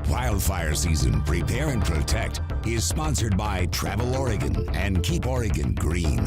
Wildfire season, prepare and protect, is sponsored by Travel Oregon and Keep Oregon Green.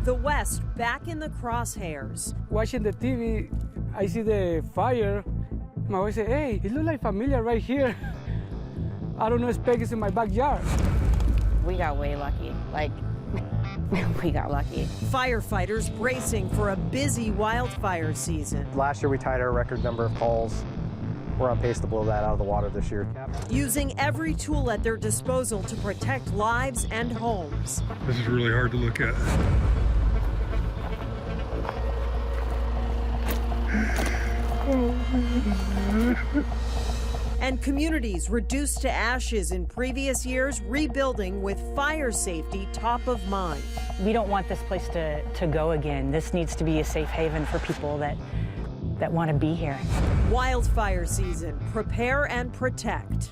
The West back in the crosshairs. Watching the TV, I see the fire. My wife said, hey, it looks like familiar right here. I don't know, expect it's in my backyard. We got way lucky. We got lucky. Firefighters bracing for a busy wildfire season. Last year we tied our record number of calls. We're on pace to blow that out of the water this year. Using every tool at their disposal to protect lives and homes. This is really hard to look at. And communities reduced to ashes in previous years, rebuilding with fire safety top of mind. We don't want this place to go again. This needs to be a safe haven for people that want to be here. Wildfire season, prepare and protect.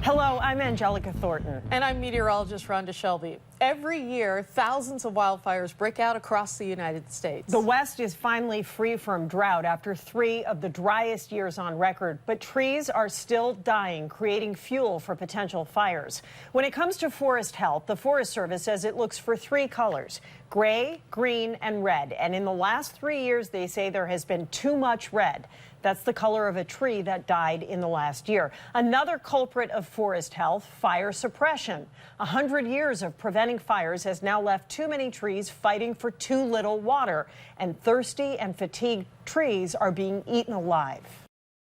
Hello, I'm Angelica Thornton. And I'm meteorologist Rhonda Shelby. Every year, thousands of wildfires break out across the United States. The West is finally free from drought after 3 of the driest years on record, but trees are still dying, creating fuel for potential fires. When it comes to forest health, the Forest Service says it looks for 3 colors: gray, green, and red. And in the last 3 years, they say there has been too much red. That's the color of a tree that died in the last year. Another culprit of forest health, fire suppression. 100 years of preventing fires has now left too many trees fighting for too little water, and thirsty and fatigued trees are being eaten alive.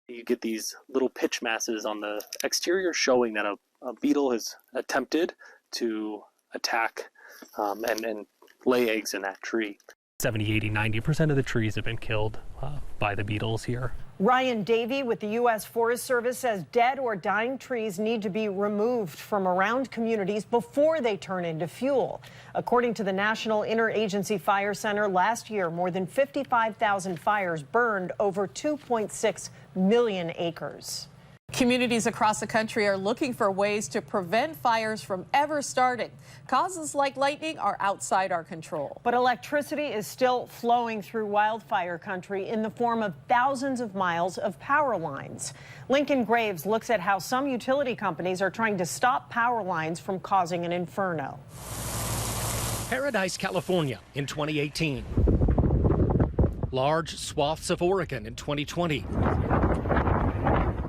You get these little pitch masses on the exterior showing that a beetle has attempted to attack and lay eggs in that tree. 70, 80, 90% of the trees have been killed by the beetles here. Ryan Davey with the U.S. Forest Service says dead or dying trees need to be removed from around communities before they turn into fuel. According to the National Interagency Fire Center, last year more than 55,000 fires burned over 2.6 million acres. Communities across the country are looking for ways to prevent fires from ever starting. Causes like lightning are outside our control. But electricity is still flowing through wildfire country in the form of thousands of miles of power lines. Lincoln Graves looks at how some utility companies are trying to stop power lines from causing an inferno. Paradise, California in 2018. Large swaths of Oregon in 2020.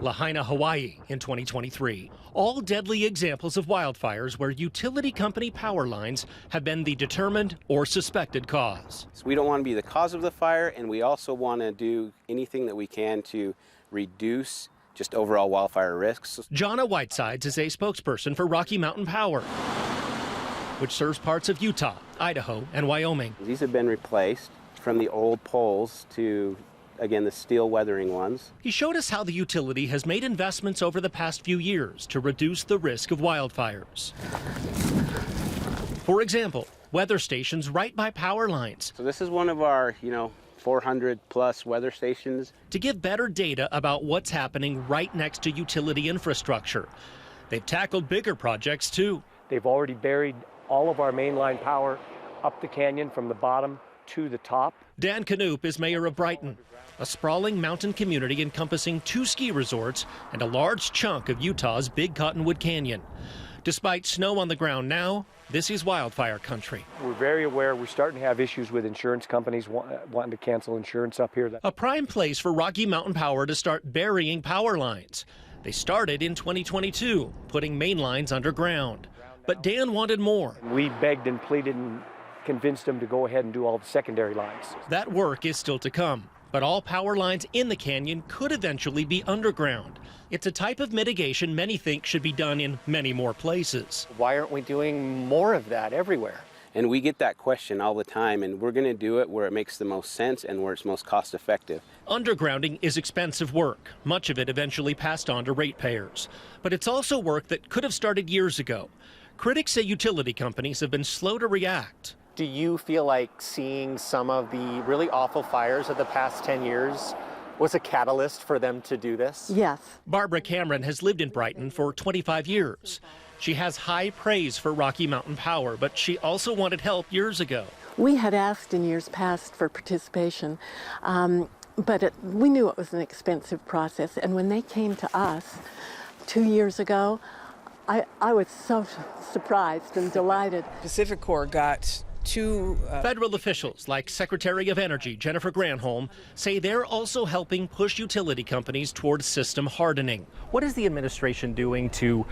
Lahaina, Hawaii in 2023. All deadly examples of wildfires where utility company power lines have been the determined or suspected cause. So we don't want to be the cause of the fire, and we also want to do anything that we can to reduce just overall wildfire risks. Jonna Whitesides is a spokesperson for Rocky Mountain Power, which serves parts of Utah, Idaho, and Wyoming. These have been replaced from the old poles to, again, the steel weathering ones. He showed us how the utility has made investments over the past few years to reduce the risk of wildfires. For example, weather stations right by power lines. So this is one of our, 400 plus weather stations. To give better data about what's happening right next to utility infrastructure. They've tackled bigger projects too. They've already buried all of our mainline power up the canyon from the bottom to the top. Dan Canoop is mayor of Brighton, a sprawling mountain community encompassing 2 ski resorts and a large chunk of Utah's Big Cottonwood Canyon. Despite snow on the ground now, this is wildfire country. We're very aware we're starting to have issues with insurance companies wanting to cancel insurance up here. A prime place for Rocky Mountain Power to start burying power lines. They started in 2022, putting main lines underground. But Dan wanted more. We begged and pleaded and convinced them to go ahead and do all the secondary lines. That work is still to come, but all power lines in the canyon could eventually be underground. It's a type of mitigation many think should be done in many more places. Why aren't we doing more of that everywhere? And we get that question all the time, and we're going to do it where it makes the most sense and where it's most cost effective. Undergrounding is expensive work, much of it eventually passed on to ratepayers. But it's also work that could have started years ago. Critics say utility companies have been slow to react. Do you feel like seeing some of the really awful fires of the past 10 years was a catalyst for them to do this? Yes. Barbara Cameron has lived in Brighton for 25 years. She has high praise for Rocky Mountain Power, but she also wanted help years ago. We had asked in years past for participation, but we knew it was an expensive process. And when they came to us 2 years ago, I was so surprised and delighted. Pacific Corps got two... Federal officials like Secretary of Energy Jennifer Granholm say they're also helping push utility companies towards system hardening. What is the administration doing to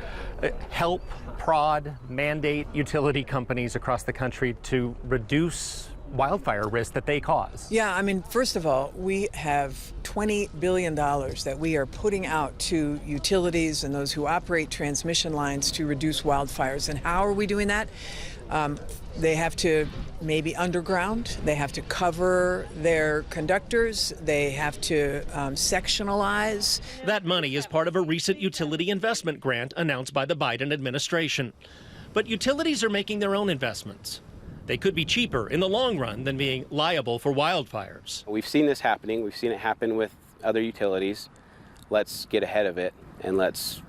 help prod, mandate utility companies across the country to reduce wildfire risk that they cause? Yeah, I mean, first of all, we have $20 billion that we are putting out to utilities and those who operate transmission lines to reduce wildfires. And how are we doing that? They have to maybe underground, they have to cover their conductors, they have to sectionalize. That money is part of a recent utility investment grant announced by the Biden administration. But utilities are making their own investments. They could be cheaper in the long run than being liable for wildfires. We've seen this happening. We've seen it happen with other utilities. Let's get ahead of it and let's,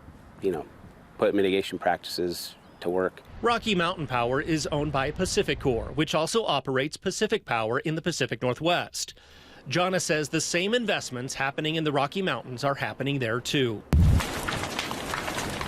put mitigation practices to work. Rocky Mountain Power is owned by Pacific Corps, which also operates Pacific Power in the Pacific Northwest. Jonna says the same investments happening in the Rocky Mountains are happening there too.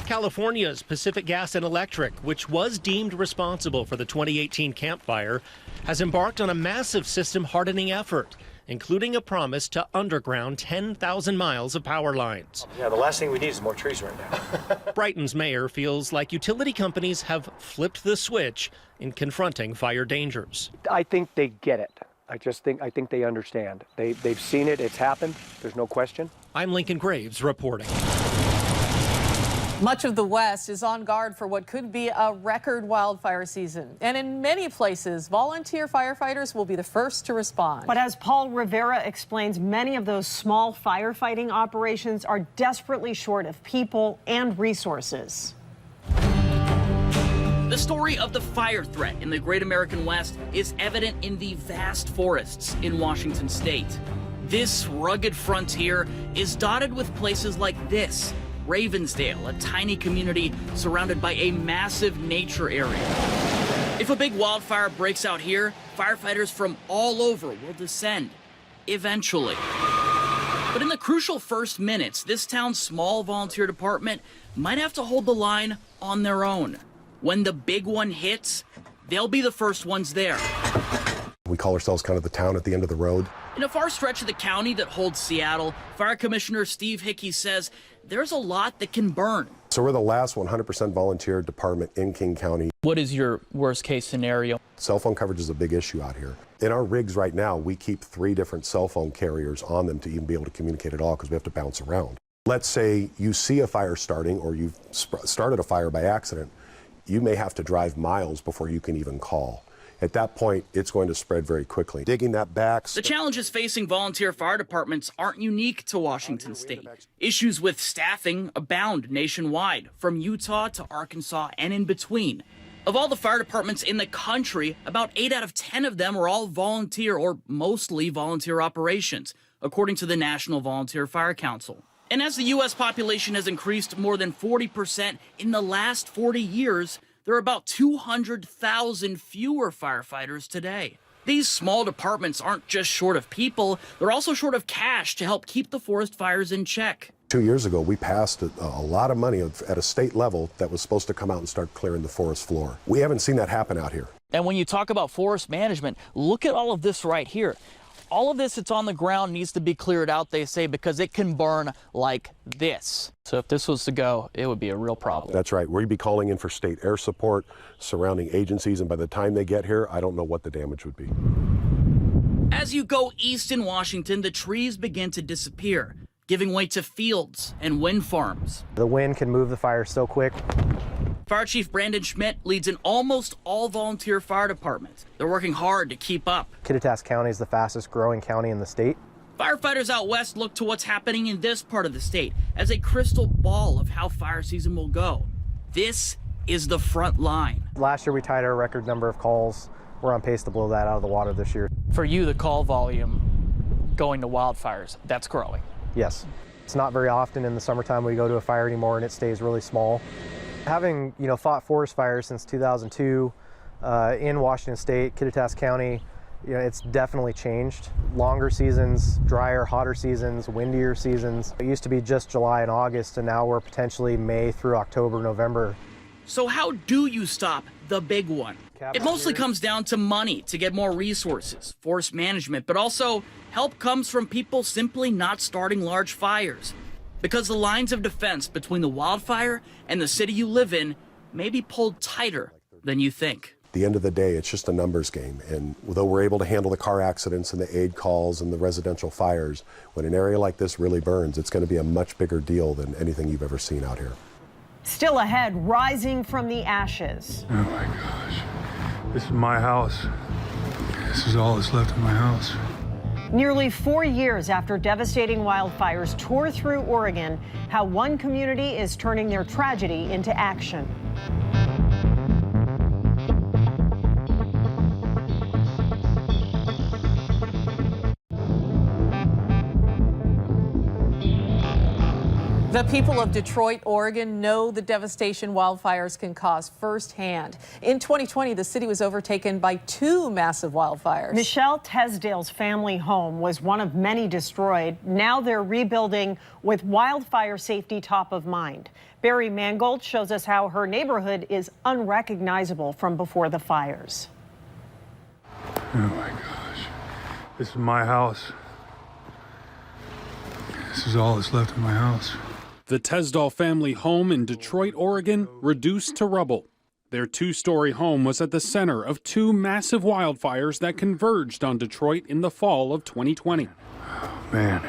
California's Pacific Gas and Electric, which was deemed responsible for the 2018 Camp Fire, has embarked on a massive system hardening effort, including a promise to underground 10,000 miles of power lines. Yeah, the last thing we need is more trees right now. Brighton's mayor feels like utility companies have flipped the switch in confronting fire dangers. I think they get it. I think they understand. They've seen it. It's happened. There's no question. I'm Lincoln Graves reporting. Much of the West is on guard for what could be a record wildfire season. And in many places, volunteer firefighters will be the first to respond. But as Paul Rivera explains, many of those small firefighting operations are desperately short of people and resources. The story of the fire threat in the Great American West is evident in the vast forests in Washington state. This rugged frontier is dotted with places like this. Ravensdale, a tiny community surrounded by a massive nature area. If a big wildfire breaks out here, firefighters from all over will descend, eventually. But in the crucial first minutes, this town's small volunteer department might have to hold the line on their own. When the big one hits, they'll be the first ones there. We call ourselves kind of the town at the end of the road. In a far stretch of the county that holds Seattle, Fire Commissioner Steve Hickey says there's a lot that can burn. So we're the last 100% volunteer department in King County. What is your worst case scenario? Cell phone coverage is a big issue out here. In our rigs right now, we keep 3 different cell phone carriers on them to even be able to communicate at all because we have to bounce around. Let's say you see a fire starting or you've started a fire by accident. You may have to drive miles before you can even call. At that point, it's going to spread very quickly. Digging that back. The challenges facing volunteer fire departments aren't unique to Washington state. Issues with staffing abound nationwide, from Utah to Arkansas and in between. Of all the fire departments in the country, about 8 out of 10 of them are all volunteer or mostly volunteer operations, according to the National Volunteer Fire Council. And as the U.S. population has increased more than 40% in the last 40 years, there are about 200,000 fewer firefighters today. These small departments aren't just short of people, they're also short of cash to help keep the forest fires in check. 2 years ago, we passed a lot of money at a state level that was supposed to come out and start clearing the forest floor. We haven't seen that happen out here. And when you talk about forest management, look at all of this right here. All of this that's on the ground needs to be cleared out, they say, because it can burn like this. So if this was to go, it would be a real problem. That's right. We'd be calling in for state air support, surrounding agencies, and by the time they get here, I don't know what the damage would be. As you go east in Washington, the trees begin to disappear, giving way to fields and wind farms. The wind can move the fire so quick. Fire Chief Brandon Schmidt leads an almost all-volunteer fire department. They're working hard to keep up. Kittitas County is the fastest growing county in the state. Firefighters out west look to what's happening in this part of the state as a crystal ball of how fire season will go. This is the front line. Last year we tied our record number of calls. We're on pace to blow that out of the water this year. For you, the call volume going to wildfires, that's growing. Yes. It's not very often in the summertime we go to a fire anymore and it stays really small. Having, fought forest fires since 2002, in Washington State, Kittitas County, it's definitely changed. Longer seasons, drier, hotter seasons, windier seasons. It used to be just July and August, and now we're potentially May through October, November. So how do you stop the big one? It mostly comes down to money to get more resources, forest management, but also help comes from people simply not starting large fires. Because the lines of defense between the wildfire and the city you live in may be pulled tighter than you think. At the end of the day, it's just a numbers game. And though we're able to handle the car accidents and the aid calls and the residential fires, when an area like this really burns, it's going to be a much bigger deal than anything you've ever seen out here. Still ahead, rising from the ashes. Oh my gosh. This is my house. This is all that's left of my house. Nearly 4 years after devastating wildfires tore through Oregon, how one community is turning their tragedy into action. The people of Detroit, Oregon know the devastation wildfires can cause firsthand. In 2020, the city was overtaken by 2 massive wildfires. Michelle Tesdale's family home was one of many destroyed. Now they're rebuilding with wildfire safety top of mind. Barry Mangold shows us how her neighborhood is unrecognizable from before the fires. Oh my gosh. This is my house. This is all that's left of my house. The Tesdale family home in Detroit, Oregon, reduced to rubble. Their 2-story home was at the center of 2 massive wildfires that converged on Detroit in the fall of 2020. Oh, man.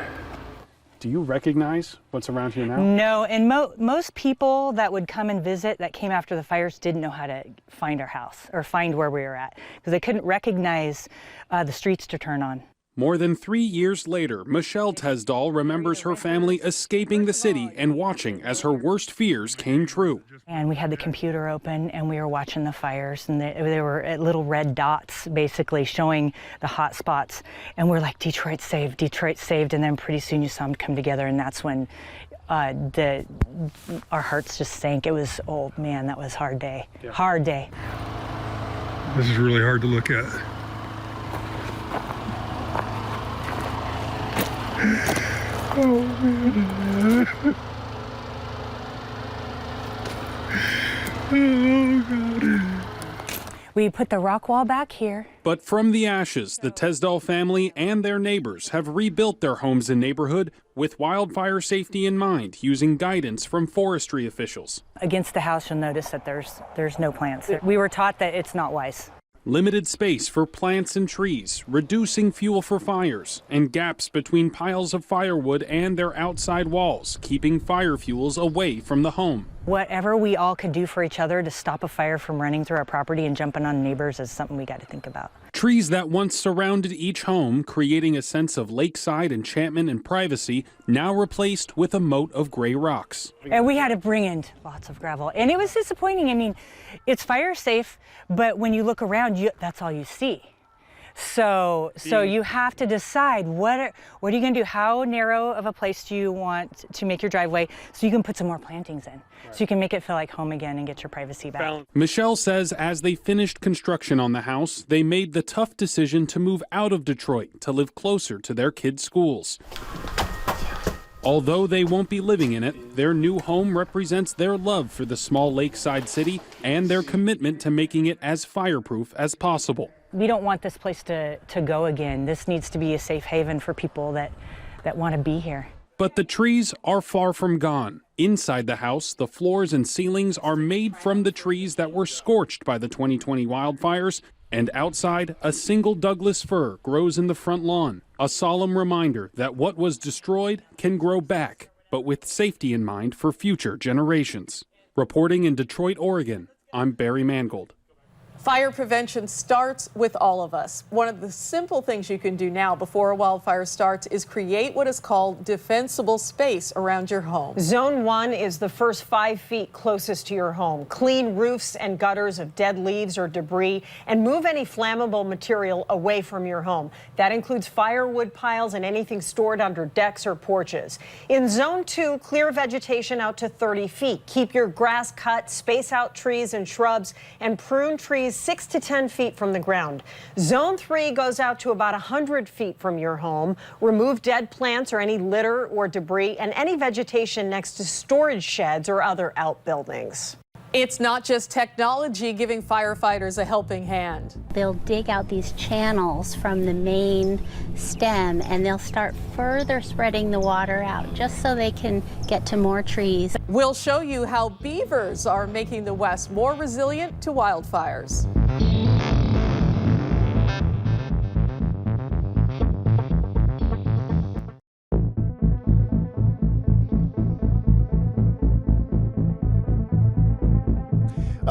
Do you recognize what's around here now? No, and most people that would come and visit that came after the fires didn't know how to find our house or find where we were at because they couldn't recognize the streets to turn on. More than 3 years later, Michelle Tesdale remembers her family escaping the city and watching as her worst fears came true. And we had the computer open and we were watching the fires, and they were little red dots basically showing the hot spots. And we're like, Detroit saved, Detroit saved. And then pretty soon you saw them come together, and that's when our hearts just sank. It was, oh man, that was a hard day. Yeah. Hard day. This is really hard to look at. Oh, man. Oh, God. We put the rock wall back here. But from the ashes, the Tesdale family and their neighbors have rebuilt their homes and neighborhood with wildfire safety in mind, using guidance from forestry officials. Against the house, you'll notice that there's no plants. We were taught that it's not wise. Limited space for plants and trees, reducing fuel for fires, and gaps between piles of firewood and their outside walls, keeping fire fuels away from the home. Whatever we all could do for each other to stop a fire from running through our property and jumping on neighbors is something we got to think about. Trees that once surrounded each home, creating a sense of lakeside enchantment and privacy, now replaced with a moat of gray rocks. And we had to bring in lots of gravel, and it was disappointing. I mean, it's fire safe, but when you look around, that's all you see. So you have to decide what are you going to do? How narrow of a place do you want to make your driveway so you can put some more plantings in, so you can make it feel like home again and get your privacy back. Michelle says as they finished construction on the house, they made the tough decision to move out of Detroit to live closer to their kids' schools. Although they won't be living in it, their new home represents their love for the small lakeside city and their commitment to making it as fireproof as possible. We don't want this place to go again. This needs to be a safe haven for people that want to be here. But the trees are far from gone. Inside the house, the floors and ceilings are made from the trees that were scorched by the 2020 wildfires. And outside, a single Douglas fir grows in the front lawn, a solemn reminder that what was destroyed can grow back, but with safety in mind for future generations. Reporting in Detroit, Oregon, I'm Barry Mangold. Fire prevention starts with all of us. One of the simple things you can do now before a wildfire starts is create what is called defensible space around your home. Zone 1 is the first 5 feet closest to your home. Clean roofs and gutters of dead leaves or debris, and move any flammable material away from your home. That includes firewood piles and anything stored under decks or porches. In Zone 2, clear vegetation out to 30 feet. Keep your grass cut, space out trees and shrubs, and prune trees stays 6 to 10 feet from the ground. Zone 3 goes out to about 100 feet from your home. Remove dead plants or any litter or debris and any vegetation next to storage sheds or other outbuildings. It's not just technology giving firefighters a helping hand. They'll dig out these channels from the main stem and they'll start further spreading the water out just so they can get to more trees. We'll show you how beavers are making the West more resilient to wildfires.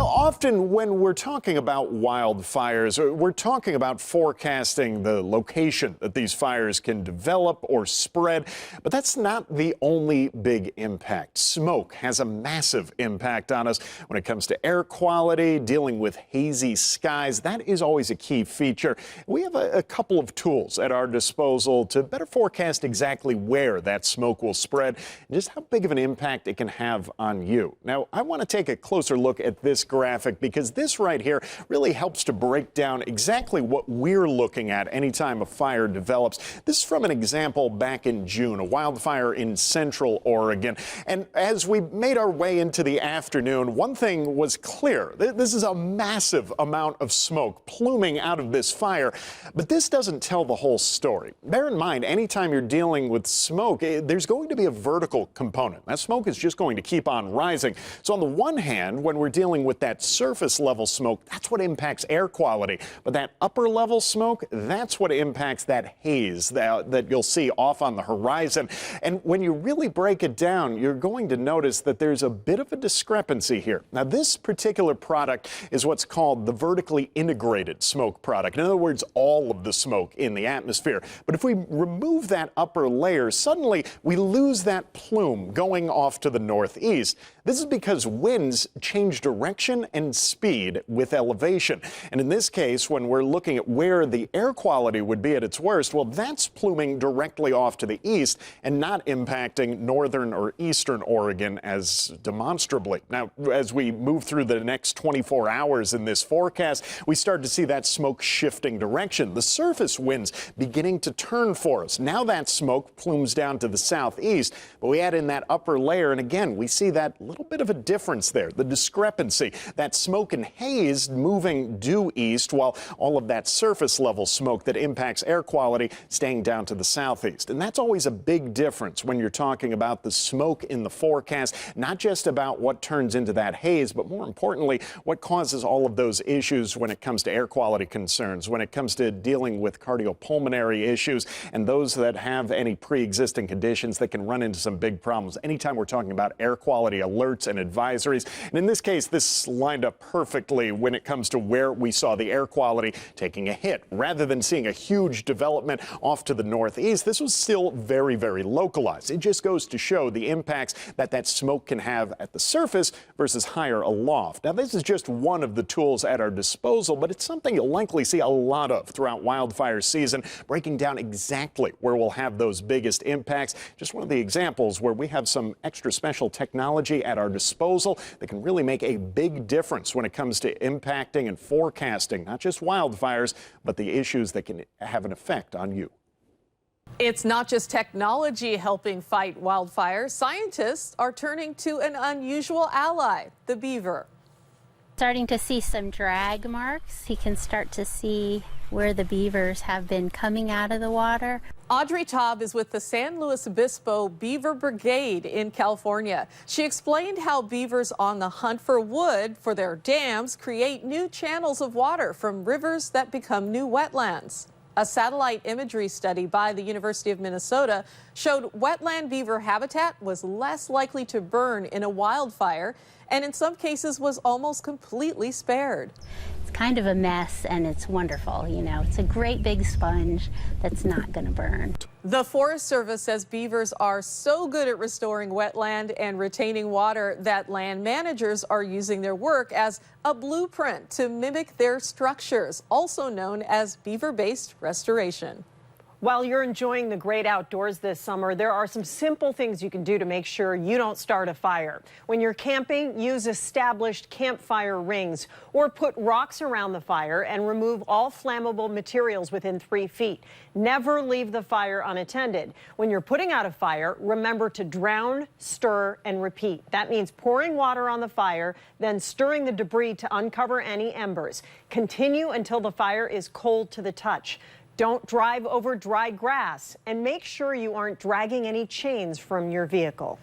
Often when we're talking about wildfires, we're talking about forecasting the location that these fires can develop or spread, but that's not the only big impact. Smoke has a massive impact on us when it comes to air quality, dealing with hazy skies. That is always a key feature. We have a couple of tools at our disposal to better forecast exactly where that smoke will spread and just how big of an impact it can have on you. Now, I want to take a closer look at this graphic because this right here really helps to break down exactly what we're looking at anytime a fire develops. This is from an example back in June, a wildfire in central Oregon. And as we made our way into the afternoon, one thing was clear. This is a massive amount of smoke pluming out of this fire, but this doesn't tell the whole story. Bear in mind, anytime you're dealing with smoke, there's going to be a vertical component. That smoke is just going to keep on rising. So on the one hand, when we're dealing with that surface level smoke, that's what impacts air quality. But that upper level smoke, that's what impacts that haze that you'll see off on the horizon. And when you really break it down, you're going to notice that there's a bit of a discrepancy here. Now, this particular product is what's called the vertically integrated smoke product. In other words, all of the smoke in the atmosphere. But if we remove that upper layer, suddenly we lose that plume going off to the northeast. This is because winds change direction and speed with elevation. And in this case, when we're looking at where the air quality would be at its worst, well, that's pluming directly off to the east and not impacting northern or eastern Oregon as demonstrably. Now, as we move through the next 24 hours in this forecast, we start to see that smoke shifting direction. The surface winds beginning to turn for us. Now that smoke plumes down to the southeast, but we add in that upper layer, and again, we see that little bit of a difference there, the discrepancy. That smoke and haze moving due east, while all of that surface level smoke that impacts air quality staying down to the southeast. And that's always a big difference when you're talking about the smoke in the forecast, not just about what turns into that haze, but more importantly, what causes all of those issues when it comes to air quality concerns, when it comes to dealing with cardiopulmonary issues and those that have any pre-existing conditions that can run into some big problems. Anytime we're talking about air quality alerts and advisories, and in this case, this lined up perfectly when it comes to where we saw the air quality taking a hit. Rather than seeing a huge development off to the northeast, this was still very, very localized. It just goes to show the impacts that smoke can have at the surface versus higher aloft. Now, this is just one of the tools at our disposal, but it's something you'll likely see a lot of throughout wildfire season, breaking down exactly where we'll have those biggest impacts. Just one of the examples where we have some extra special technology at our disposal that can really make a big difference when it comes to impacting and forecasting not just wildfires, but the issues that can have an effect on you. It's not just technology helping fight wildfires. Scientists are turning to an unusual ally, the beaver. Starting to see some drag marks. You can start to see where the beavers have been coming out of the water. Audrey Taub is with the San Luis Obispo Beaver Brigade in California. She explained how beavers on the hunt for wood for their dams create new channels of water from rivers that become new wetlands. A satellite imagery study by the University of Minnesota showed wetland beaver habitat was less likely to burn in a wildfire, and in some cases was almost completely spared. It's kind of a mess, and it's wonderful. You know, it's a great big sponge that's not going to burn. The Forest Service says beavers are so good at restoring wetland and retaining water that land managers are using their work as a blueprint to mimic their structures, also known as beaver-based restoration. While you're enjoying the great outdoors this summer, there are some simple things you can do to make sure you don't start a fire. When you're camping, use established campfire rings or put rocks around the fire and remove all flammable materials within 3 feet. Never leave the fire unattended. When you're putting out a fire, remember to drown, stir, and repeat. That means pouring water on the fire, then stirring the debris to uncover any embers. Continue until the fire is cold to the touch. Don't drive over dry grass, and make sure you aren't dragging any chains from your vehicle.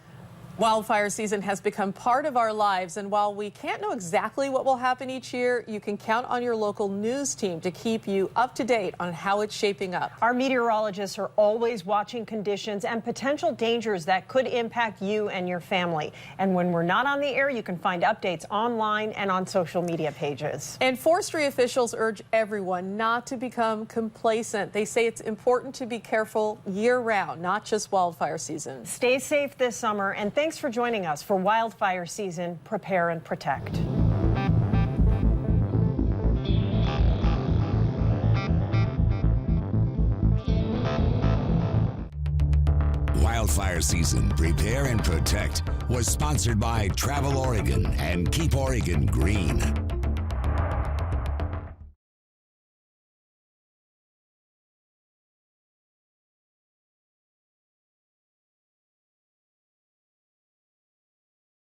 Wildfire season has become part of our lives, and while we can't know exactly what will happen each year, you can count on your local news team to keep you up to date on how it's shaping up. Our meteorologists are always watching conditions and potential dangers that could impact you and your family. And when we're not on the air, you can find updates online and on social media pages. And forestry officials urge everyone not to become complacent. They say it's important to be careful year-round, not just wildfire season. Stay safe this summer, and thanks for joining us for Wildfire Season. Prepare and protect. Wildfire Season, Prepare and Protect was sponsored by Travel Oregon and Keep Oregon Green.